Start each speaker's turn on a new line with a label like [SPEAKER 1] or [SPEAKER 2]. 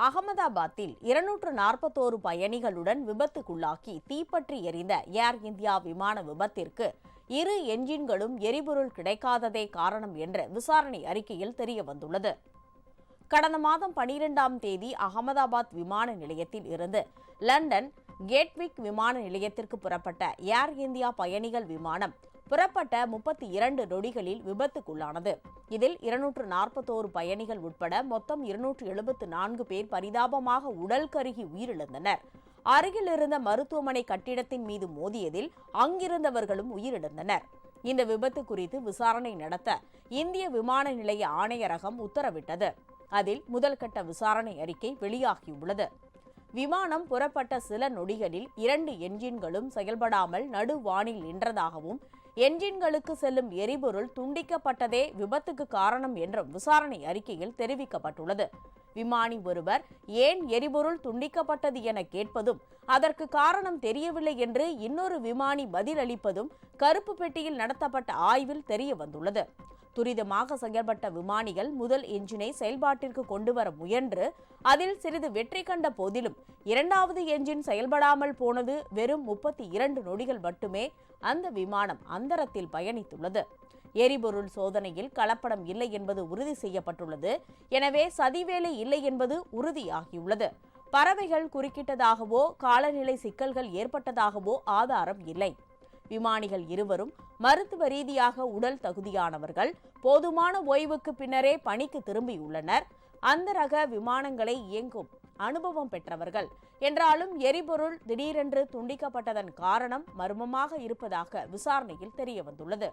[SPEAKER 1] அகமதாபாத்தில் 241 பயணிகளுடன் விபத்துக்குள்ளாக்கி தீப்பற்றி எரிந்த ஏர் இந்தியா விமான விபத்திற்கு 2 என்ஜின்களும் எரிபொருள் கிடைக்காததே காரணம் என்று விசாரணை அறிக்கையில் தெரியவந்துள்ளது. கடந்த மாதம் 12ஆம் தேதி அகமதாபாத் விமான நிலையத்தில் இருந்து லண்டன் கேட்விக் விமான நிலையத்திற்கு புறப்பட்ட ஏர் இந்தியா பயணிகள் விமானம் புறப்பட்ட 32 நொடிகளில் விபத்துக்குள்ளானது. இதில் 241 பயணிகள் உட்பட மொத்தம் 274 பேர் பரிதாபமாக உடல் கருகி உயிரிழந்தனர். அருகில் இருந்த மருத்துவமனை கட்டிடத்தின் மீது மோதியதில் அங்கிருந்தவர்களும் உயிரிழந்தனர். இந்த விபத்து குறித்து விசாரணை நடத்த இந்திய விமான நிலைய ஆணையரகம் உத்தரவிட்டது. அதில் முதல்கட்ட விசாரணை அறிக்கை வெளியாகியுள்ளது. விமானம் புறப்பட்ட சில நொடிகளில் 2 என்ஜின்களும் செயல்படாமல் நடுவானில் நின்றதாகவும் என்ஜின்களுக்கு செல்லும் எரிபொருள் துண்டிக்கப்பட்டதே விபத்துக்கு காரணம் என்றும் விசாரணை அறிக்கையில் தெரிவிக்கப்பட்டுள்ளது. விமானி ஒருவர் ஏன் எரிபொருள் துண்டிக்கப்பட்டது என கேட்பதும் அதற்கு காரணம் தெரியவில்லை என்று இன்னொரு விமானி பதிலளிப்பதும் கருப்பு பெட்டியில் நடத்தப்பட்ட ஆய்வில் தெரியவந்துள்ளது. துரிதமாக செயல்பட்ட விமானிகள் முதல் என்ஜினை செயல்பாட்டிற்கு கொண்டுவர முயன்று அதில் சிறிது வெற்றி கண்ட போதிலும் இரண்டாவது என்ஜின் செயல்படாமல் போனது வெறும் 32 நொடிகள் மட்டுமே அந்த விமானம் அந்தரத்தில் பயணித்துள்ளது. எரிபொருள் சோதனையில் கலப்படம் இல்லை என்பது உறுதி செய்யப்பட்டுள்ளது. எனவே சதிவேலை இல்லை என்பது உறுதியாகியுள்ளது. பறவைகள் குறுக்கிட்டதாகவோ காலநிலை சிக்கல்கள் ஏற்பட்டதாகவோ ஆதாரம் இல்லை. விமானிகள் இருவரும் மருத்துவ ரீதியாக உடல் தகுதியானவர்கள். போதுமான ஓய்வுக்கு பின்னரே பணிக்கு திரும்பியுள்ளனர். அந்த ரக விமானங்களை இயங்கும் அனுபவம் பெற்றவர்கள் என்றாலும் எரிபொருள் திடீரென்று துண்டிக்கப்பட்டதன் காரணம் மர்மமாக இருப்பதாக விசாரணையில் தெரியவந்துள்ளது.